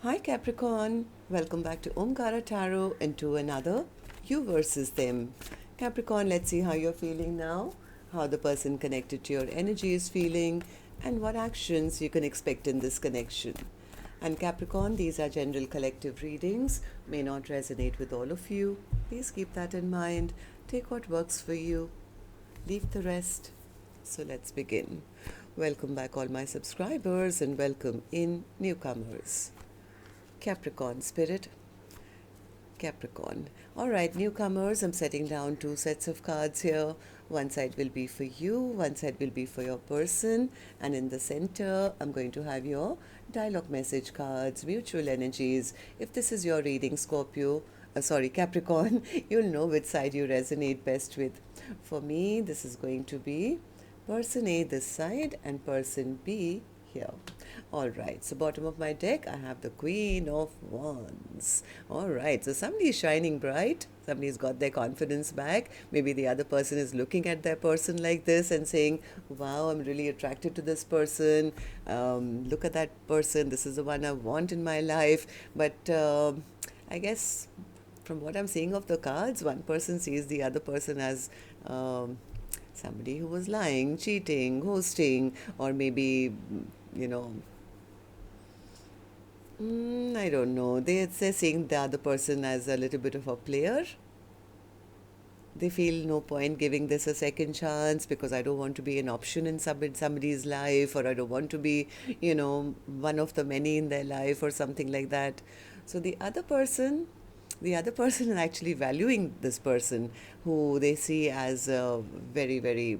Hi Capricorn, welcome back to Omkaratarot and to another You versus Them. Capricorn, let's see how you're feeling now, how the person connected to your energy is feeling, and what actions you can expect in this connection. And Capricorn, these are general collective readings, may not resonate with all of you. Please keep that in mind. Take what works for you, leave the rest. So let's begin. Welcome back, all my subscribers, and welcome in newcomers. Capricorn spirit. Capricorn. All right, newcomers, I'm setting down two sets of cards here. One side will be for you, one side will be for your person, and in the center, I'm going to have your dialogue message cards, mutual energies. If this is your reading, Capricorn, you'll know which side you resonate best with. For me, this is going to be person A this side and person B here. All right, so bottom of my deck, I have the Queen of Wands. All right, so somebody is shining bright. Somebody's got their confidence back. Maybe the other person is looking at their person like this and saying, wow, I'm really attracted to this person. Look at that person. This is the one I want in my life. But I guess from what I'm seeing of the cards, one person sees the other person as somebody who was lying, cheating, ghosting, or maybe, you know, I don't know. They're seeing the other person as a little bit of a player. They feel no point giving this a second chance because I don't want to be an option in somebody's life, or I don't want to be, one of the many in their life or something like that. So the other person is actually valuing this person who they see as very, very,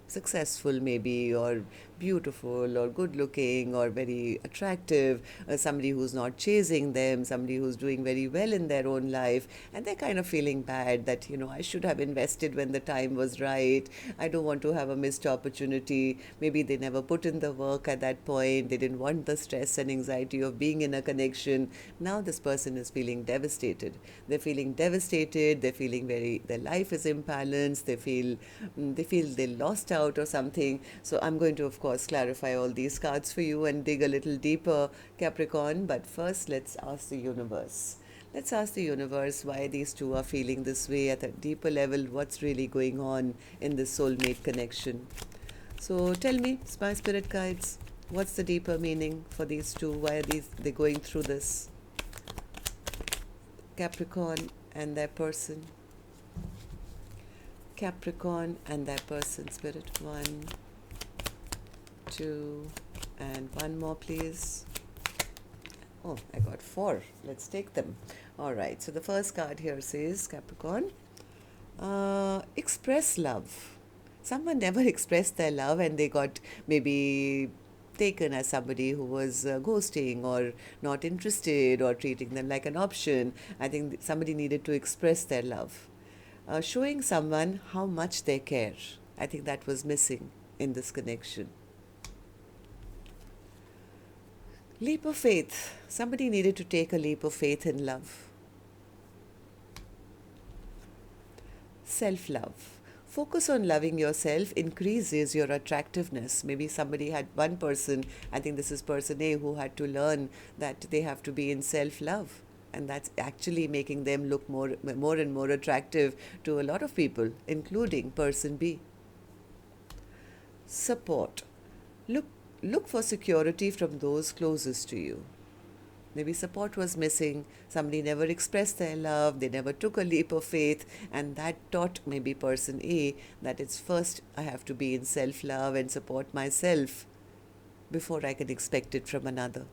successful maybe, or beautiful, or good looking, or very attractive, somebody who's not chasing them, somebody who's doing very well in their own life, and they're kind of feeling bad that, I should have invested when the time was right. I don't want to have a missed opportunity. Maybe they never put in the work at that point. They didn't want the stress and anxiety of being in a connection. Now this person is feeling devastated. They're feeling devastated. They're feeling their life is imbalanced. They feel they lost out or something. So I'm going to, of course, clarify all these cards for you and dig a little deeper, Capricorn. But first, let's ask the universe. Let's ask the universe why these two are feeling this way at a deeper level. What's really going on in this soulmate connection? So tell me, my spirit guides, what's the deeper meaning for these two? Why are they going through this? Capricorn and their person. Capricorn and their person, spirit. 1, 2, and one more, please. Oh, I got 4. Let's take them. All right, so the first card here says, Capricorn, express love. Someone never expressed their love and they got maybe taken as somebody who was ghosting or not interested or treating them like an option. I think somebody needed to express their love. Showing someone how much they care. I think that was missing in this connection. Leap of faith. Somebody needed to take a leap of faith in love. Self-love. Focus on loving yourself increases your attractiveness. Maybe somebody had one person, I think this is person A, who had to learn that they have to be in self-love. And that's actually making them look more and more attractive to a lot of people, including person B. Support. Look for security from those closest to you. Maybe support was missing. Somebody never expressed their love. They never took a leap of faith. And that taught maybe person A that it's first I have to be in self-love and support myself before I can expect it from another.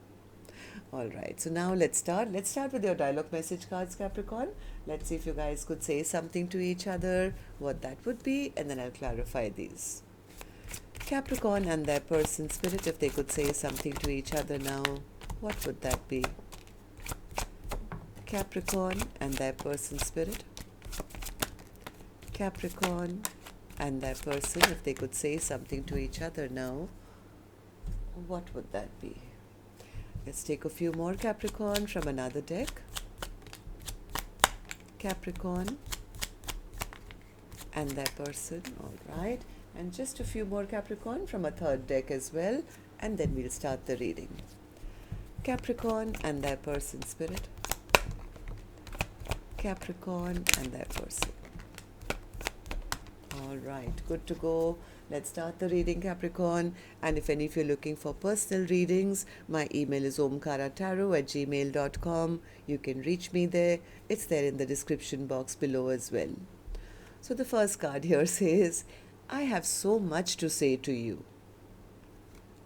All right, so now let's start. Let's start with your dialogue message cards, Capricorn. Let's see if you guys could say something to each other, what that would be, and then I'll clarify these. Capricorn and their person, spirit, if they could say something to each other now, what would that be? Capricorn and their person, spirit. Capricorn and their person, if they could say something to each other now, what would that be? Let's take a few more, Capricorn, from another deck. Capricorn and their person, all right. And just a few more, Capricorn, from a third deck as well, and then we'll start the reading. Capricorn and their person, Spirit. Capricorn and their person. All right, good to go. Let's start the reading, Capricorn. And if any of you are looking for personal readings, my email is omkaratarot@gmail.com. You can reach me there. It's there in the description box below as well. So the first card here says, I have so much to say to you.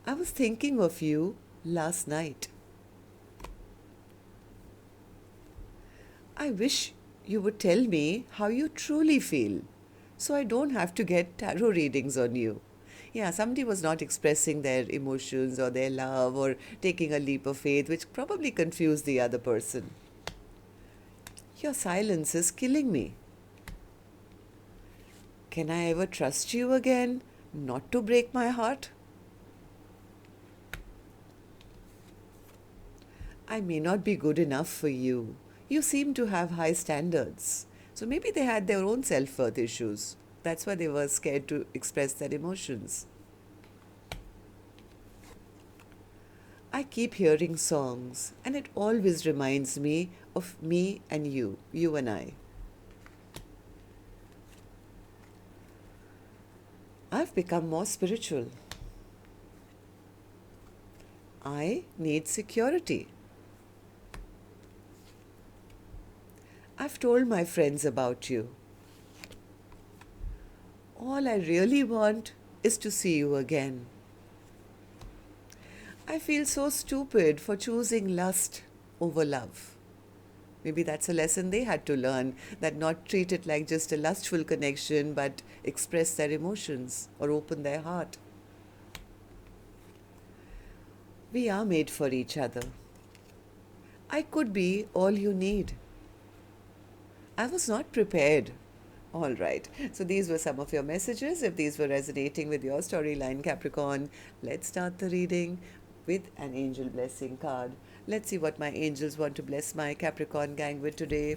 I was thinking of you last night. I wish you would tell me how you truly feel, so I don't have to get tarot readings on you. Yeah, somebody was not expressing their emotions or their love or taking a leap of faith, which probably confused the other person. Your silence is killing me. Can I ever trust you again, not to break my heart? I may not be good enough for you. You seem to have high standards. So maybe they had their own self-worth issues. That's why they were scared to express their emotions. I keep hearing songs, and it always reminds me of me and you and I. I've become more spiritual. I need security. I've told my friends about you. All I really want is to see you again. I feel so stupid for choosing lust over love. Maybe that's a lesson they had to learn, that not treat it like just a lustful connection, but express their emotions or open their heart. We are made for each other. I could be all you need. I was not prepared. All right. So these were some of your messages. If these were resonating with your storyline, Capricorn, let's start the reading with an angel blessing card. Let's see what my angels want to bless my Capricorn gang with today.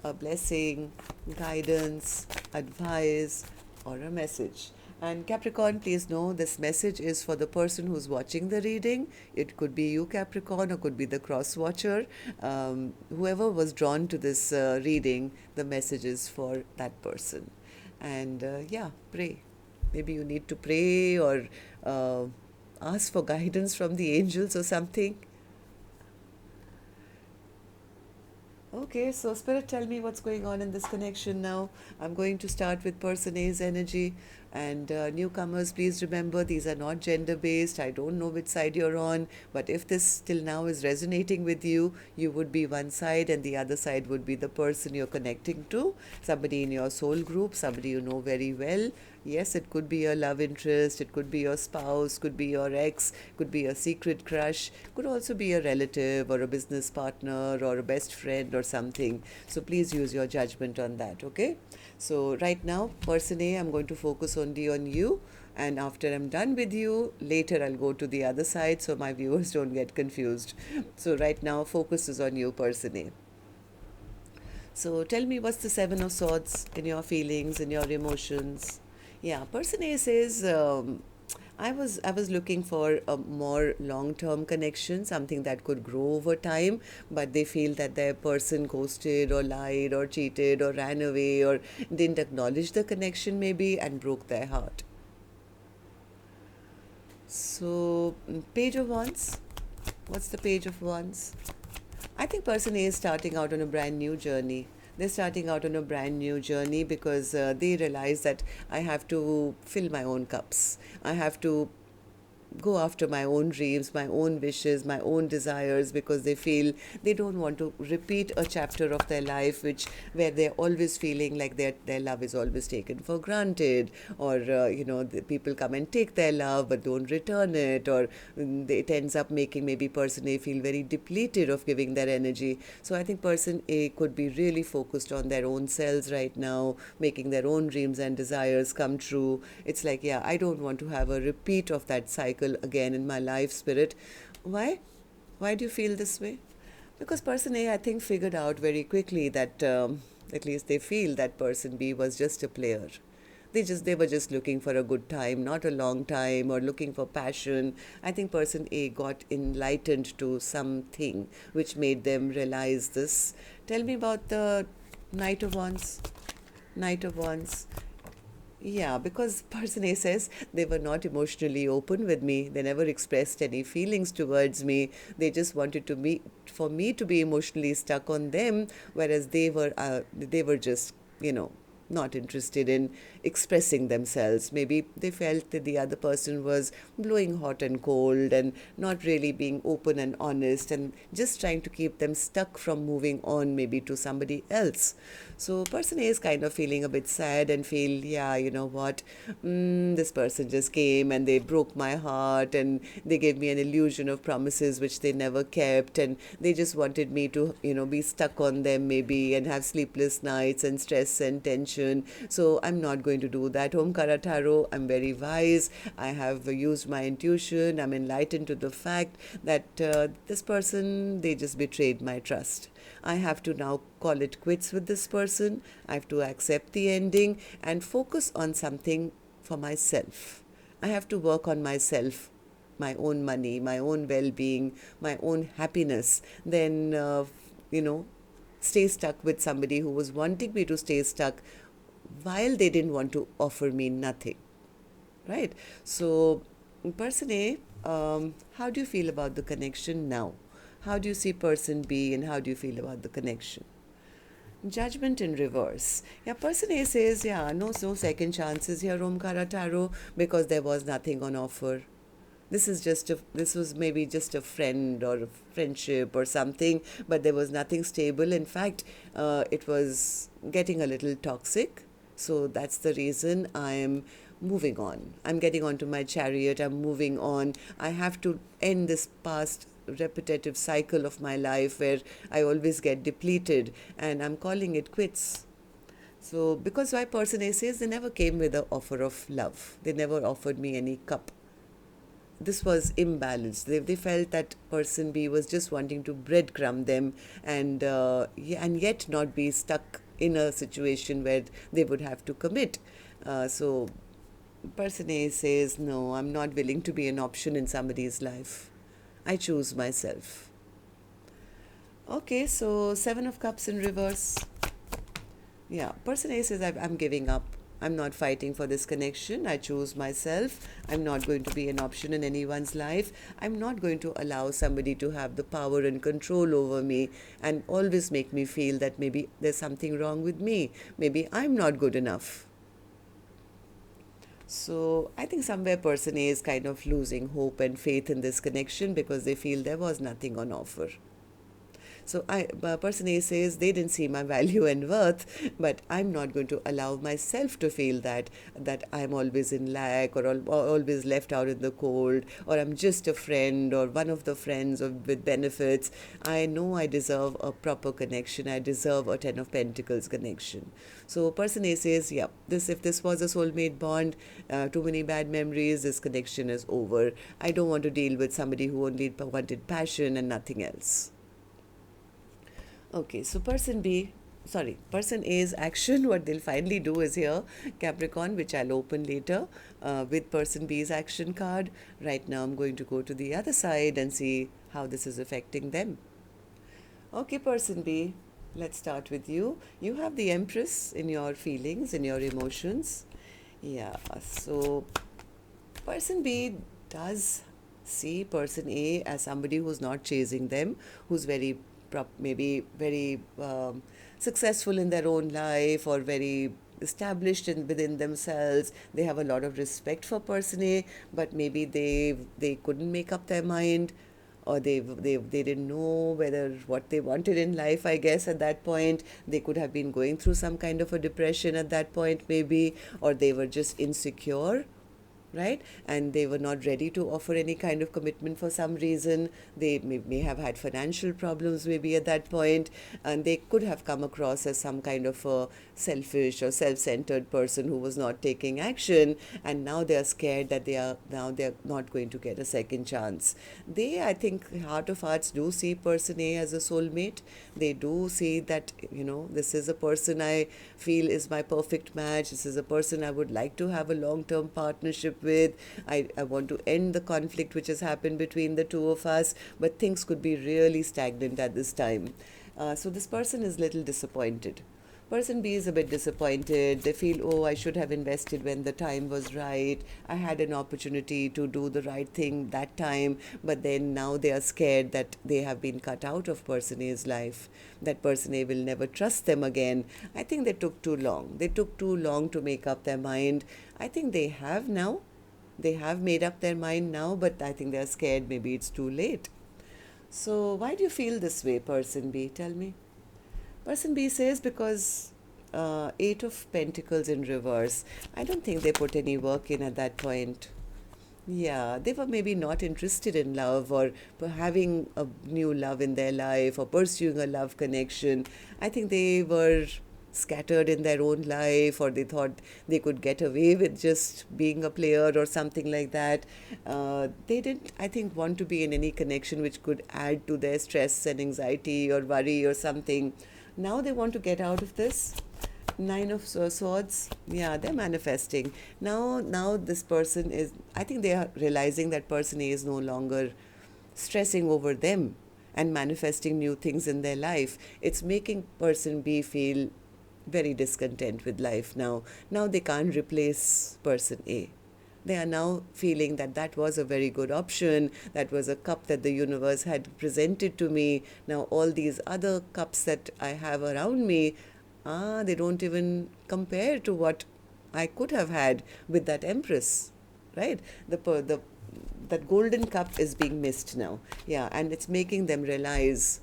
A blessing, guidance, advice, or a message. And Capricorn, please know this message is for the person who's watching the reading. It could be you, Capricorn, or could be the cross watcher. Whoever was drawn to this reading, the message is for that person. And pray. Maybe you need to pray or ask for guidance from the angels or something. Okay, so Spirit, tell me what's going on in this connection now. I'm going to start with person A's energy. And newcomers, please remember, these are not gender-based. I don't know which side you're on. But if this till now is resonating with you, you would be one side and the other side would be the person you're connecting to. Somebody in your soul group, somebody you know very well. Yes, it could be a love interest, it could be your spouse, could be your ex, could be a secret crush, could also be a relative or a business partner or a best friend or something. So please use your judgment on that, okay? So right now, person A, I'm going to focus only on you. And after I'm done with you, later I'll go to the other side so my viewers don't get confused. So right now, focus is on you, person A. So tell me, what's the Seven of Swords in your feelings, in your emotions? Yeah, person A says, I was looking for a more long-term connection, something that could grow over time, but they feel that their person ghosted or lied or cheated or ran away or didn't acknowledge the connection maybe and broke their heart. So, Page of Wands. What's the Page of Wands? I think person A is starting out on a brand new journey. They're starting out on a brand new journey because they realize that I have to fill my own cups. I have to go after my own dreams, my own wishes, my own desires, because they feel they don't want to repeat a chapter of their life where they're always feeling like their love is always taken for granted, or the people come and take their love but don't return it, or it ends up making maybe person A feel very depleted of giving their energy. So I think person A could be really focused on their own selves right now, making their own dreams and desires come true. It's like, yeah, I don't want to have a repeat of that cycle again in my life, Spirit. Why do you feel this way? Because person A, I think, figured out very quickly that at least they feel that person B was just a player. They were just looking for a good time, not a long time, or looking for passion. I think person A got enlightened to something which made them realize this. Tell me about the Knight of Wands. Knight of Wands. Yeah, because person A says they were not emotionally open with me. They never expressed any feelings towards me. They just wanted to me for me to be emotionally stuck on them, whereas they were just, not interested in expressing themselves. Maybe they felt that the other person was blowing hot and cold and not really being open and honest, and just trying to keep them stuck from moving on maybe to somebody else. So person A is kind of feeling a bit sad and feel, yeah, you know what, this person just came and they broke my heart and they gave me an illusion of promises which they never kept, and they just wanted me to, be stuck on them maybe and have sleepless nights and stress and tension. So I'm not going to do that. Omkaratarot, I'm very wise. I have used my intuition. I'm enlightened to the fact that this person, they just betrayed my trust. I have to now call it quits with this person. I have to accept the ending and focus on something for myself. I have to work on myself, my own money, my own well-being, my own happiness. Then, stay stuck with somebody who was wanting me to stay stuck while they didn't want to offer me nothing. Right? So, person A, how do you feel about the connection now? How do you see person B and how do you feel about the connection? Judgment in reverse. Yeah, person A says, yeah, no second chances here, Omkaratarot, because there was nothing on offer. This was maybe just a friend or a friendship or something, but there was nothing stable. In fact, it was getting a little toxic. So that's the reason I'm moving on. I'm getting onto my chariot. I'm moving on. I have to end this past repetitive cycle of my life where I always get depleted, and I'm calling it quits. So because why person A says they never came with an offer of love. They never offered me any cup. This was imbalanced. They felt that person B was just wanting to breadcrumb them and yet not be stuck in a situation where they would have to commit. So person A says, no, I'm not willing to be an option in somebody's life. I choose myself. Okay, so 7 of Cups in reverse. Yeah, person A says, I'm giving up. I'm not fighting for this connection. I choose myself. I'm not going to be an option in anyone's life. I'm not going to allow somebody to have the power and control over me and always make me feel that maybe there's something wrong with me. Maybe I'm not good enough. So I think somewhere person A is kind of losing hope and faith in this connection because they feel there was nothing on offer. So person A says they didn't see my value and worth, but I'm not going to allow myself to feel that I'm always in lack or always left out in the cold, or I'm just a friend or one of the friends with benefits. I know I deserve a proper connection. I deserve a 10 of Pentacles connection. So person A says, yeah, if this was a soulmate bond, too many bad memories, this connection is over. I don't want to deal with somebody who only wanted passion and nothing else. Okay, so person A's action, what they'll finally do is here, Capricorn, which I'll open later with person B's action card. Right now, I'm going to go to the other side and see how this is affecting them. Okay, person B, let's start with you. You have the Empress in your feelings, in your emotions. Yeah, so person B does see person A as somebody who's not chasing them, who's maybe very successful in their own life or very established within themselves. They have a lot of respect for person A, but maybe they couldn't make up their mind, or they didn't know what they wanted in life. I guess at that point they could have been going through some kind of a depression at that point maybe, or they were just insecure. right? And they were not ready to offer any kind of commitment for some reason. They may have had financial problems maybe at that point, and they could have come across as some kind of a selfish or self-centered person who was not taking action, and now they are scared that they're not going to get a second chance. They, I think, heart of hearts, do see person A as a soulmate. They do see that, this is a person I feel is my perfect match. This is a person I would like to have a long-term partnership with. I want to end the conflict which has happened between the two of us, but things could be really stagnant at this time. So this person is little disappointed. Person B is a bit disappointed. They feel, oh, I should have invested when the time was right. I had an opportunity to do the right thing that time, but then now they are scared that they have been cut out of person A's life. That person A will never trust them again. I think they took too long. They took too long to make up their mind. I think they have now. They have made up their mind now, but I think they are scared maybe it's too late. So why do you feel this way, person B? Tell me. Person B says because Eight of Pentacles in reverse. I don't think they put any work in at that point. Yeah, they were maybe not interested in love or having a new love in their life or pursuing a love connection. I think they were scattered in their own life, or they thought they could get away with just being a player or something like that. They didn't, I think, want to be in any connection which could add to their stress and anxiety or worry or something. Now they want to get out of this. Nine of Swords. Yeah, they're manifesting. Now this person is, I think they are realizing that person A is no longer stressing over them and manifesting new things in their life. It's making person B feel very discontent with life now. Now they can't replace person A. They are now feeling that that was a very good option. That was a cup that the universe had presented to me. Now all these other cups that I have around me, they don't even compare to what I could have had with that Empress, right? That golden cup is being missed now. Yeah, and it's making them realize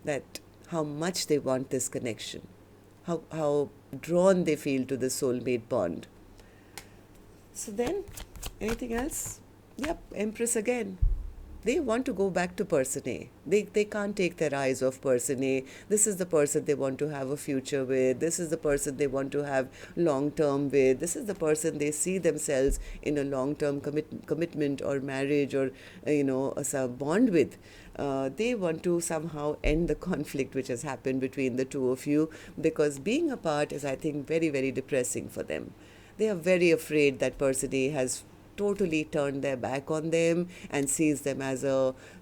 that how much they want this connection, how drawn they feel to the soulmate bond. So then, anything else? Yep, Empress again. They want to go back to person A. They can't take their eyes off person A. This is the person they want to have a future with. This is the person they want to have long-term with. This is the person they see themselves in a long-term commitment or marriage or, a bond with. They want to somehow end the conflict which has happened between the two of you, because being apart is, I think, very, very depressing for them. They are very afraid that person A has totally turned their back on them and sees them as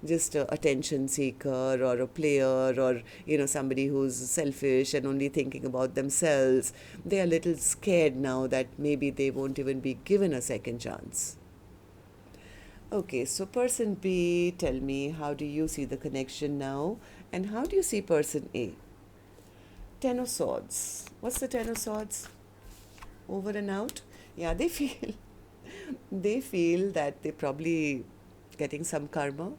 just a attention seeker or a player or somebody who's selfish and only thinking about themselves. They are a little scared now that maybe they won't even be given a second chance. Okay, so person B, tell me, how do you see the connection now, and how do you see person A? Ten of Swords. What's the Ten of Swords? Over and out. Yeah, they feel that they're probably getting some karma.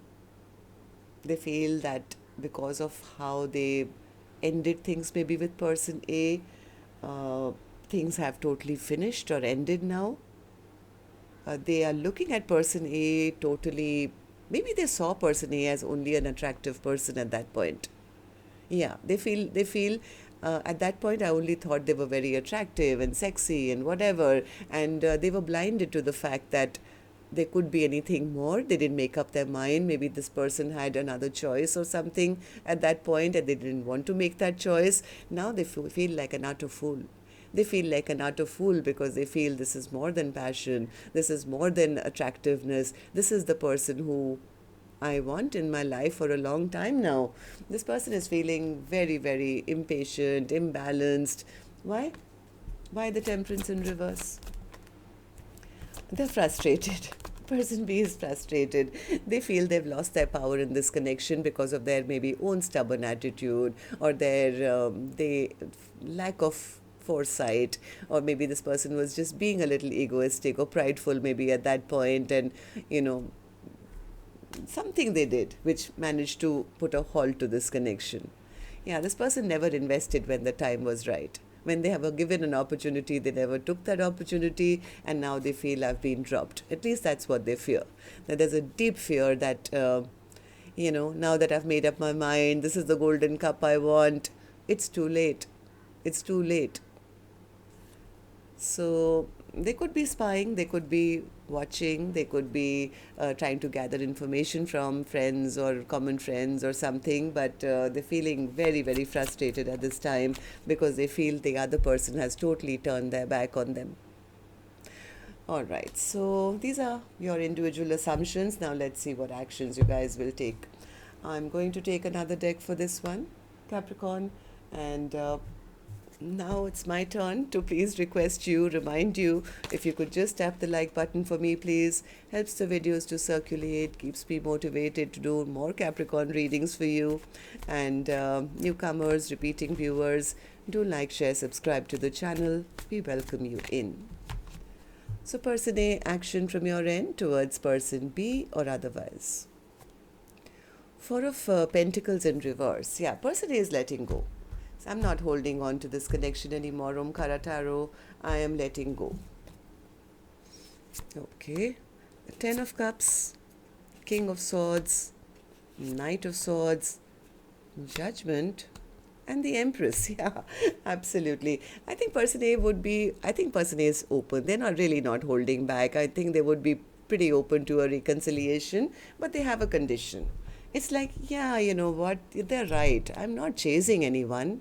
They feel that because of how they ended things maybe with person A, things have totally finished or ended now. They are looking at person A totally, maybe they saw person A as only an attractive person at that point. Yeah, they feel at that point I only thought they were very attractive and sexy and whatever, and they were blinded to the fact that there could be anything more. They didn't make up their mind. Maybe this person had another choice or something at that point and they didn't want to make that choice. Now they feel like an utter fool. They feel like an utter fool because they feel this is more than passion. This is more than attractiveness. This is the person who I want in my life for a long time now. This person is feeling very, very impatient, imbalanced. Why? Why the Temperance in reverse? They're frustrated. Person B is frustrated. They feel they've lost their power in this connection because of their maybe own stubborn attitude or their lack of foresight, or maybe this person was just being a little egoistic or prideful maybe at that point, and something they did which managed to put a halt to this connection. Yeah, this person never invested when the time was right. when they have given an opportunity, they never took that opportunity, and now they feel I've been dropped. At least that's what they fear. That there's a deep fear that, now that I've made up my mind, this is the golden cup I want, it's too late. It's too late. So they could be spying, they could be watching, they could be trying to gather information from friends or common friends or something, but they're feeling very, very frustrated at this time because they feel the other person has totally turned their back on them. All right, so these are your individual assumptions. Now let's see what actions you guys will take. I'm going to take another deck for this one, Capricorn, and now it's my turn to please remind you, if you could just tap the like button for me, please. Helps the videos to circulate, keeps me motivated to do more Capricorn readings for you. And newcomers, repeating viewers, do like, share, subscribe to the channel. We welcome you in. So person A, action from your end towards person B or otherwise. Four of Pentacles in reverse. Yeah, person A is letting go. So I'm not holding on to this connection anymore. Omkaratarot, I am letting go. Okay. The Ten of Cups, King of Swords, Knight of Swords, Judgment, and the Empress. Yeah, absolutely. I think person A is open. They're not holding back. I think they would be pretty open to a reconciliation, but they have a condition. It's like, yeah, you know what, they're right. I'm not chasing anyone,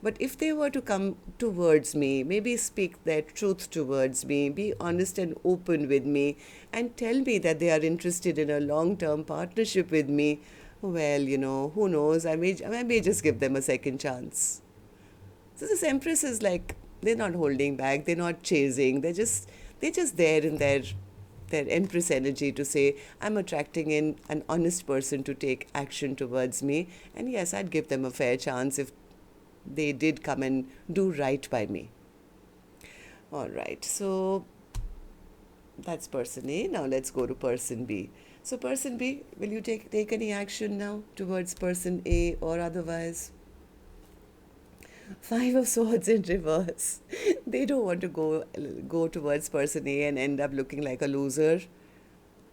but if they were to come towards me, maybe speak their truth towards me, be honest and open with me, and tell me that they are interested in a long-term partnership with me, well, who knows, I may just give them a second chance. So this Empress is like, they're not holding back, they're not chasing, they're just there in their Empress energy to say, I'm attracting in an honest person to take action towards me, and yes, I'd give them a fair chance if they did come and do right by me. All right, so that's person A. Now let's go to person B. So person B, will you take any action now towards person A or otherwise? Five of Swords in reverse. They don't want to go towards person A and end up looking like a loser.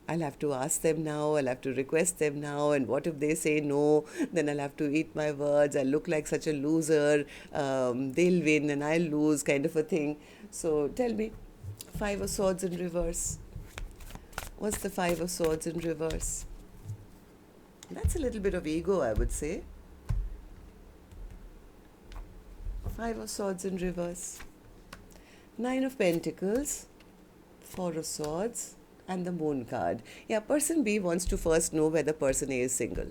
I'll have to ask them now, I'll have to request them now, and what if they say no? Then I'll have to eat my words, I'll look like such a loser, they'll win and I'll lose, kind of a thing. So tell me, Five of Swords in reverse. What's the Five of Swords in reverse? That's a little bit of ego, I would say. Five of Swords in reverse. Nine of Pentacles, Four of Swords, and the Moon card. Yeah, person B wants to first know whether person A is single.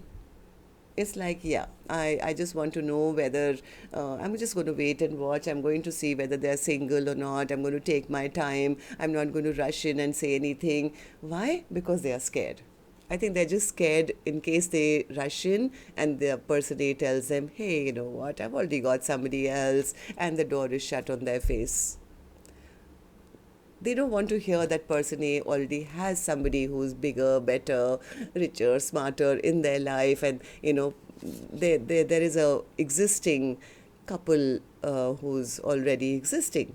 It's like, yeah, I just want to know whether, I'm just going to wait and watch. I'm going to see whether they're single or not. I'm going to take my time. I'm not going to rush in and say anything. Why? Because they are scared. I think they're just scared in case they rush in and the person A tells them, hey, you know what, I've already got somebody else, and the door is shut on their face. They don't want to hear that person A already has somebody who's bigger, better, richer, smarter in their life, and there is a existing couple who's already existing.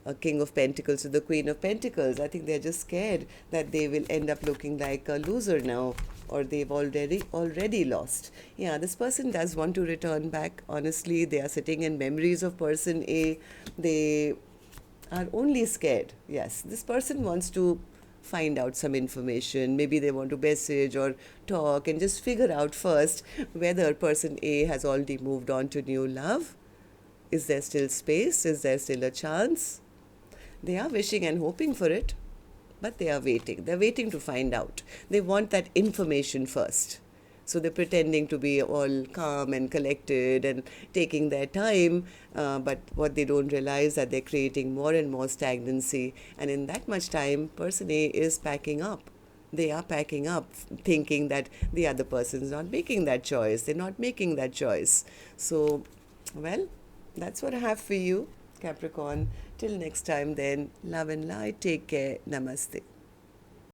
A King of Pentacles to the Queen of Pentacles. I think they're just scared that they will end up looking like a loser now, or they've already lost. Yeah, this person does want to return back. Honestly, they are sitting in memories of person A. They are only scared. Yes, this person wants to find out some information. Maybe they want to message or talk and just figure out first whether person A has already moved on to new love. Is there still space? Is there still a chance? They are wishing and hoping for it, but they are waiting. They're waiting to find out. They want that information first. So they're pretending to be all calm and collected and taking their time, but what they don't realize that they're creating more and more stagnancy. And in that much time, person A is packing up. They are packing up, thinking that the other person's not making that choice. They're not making that choice. So, well, that's what I have for you, Capricorn. Till next time then, love and light. Take care. Namaste.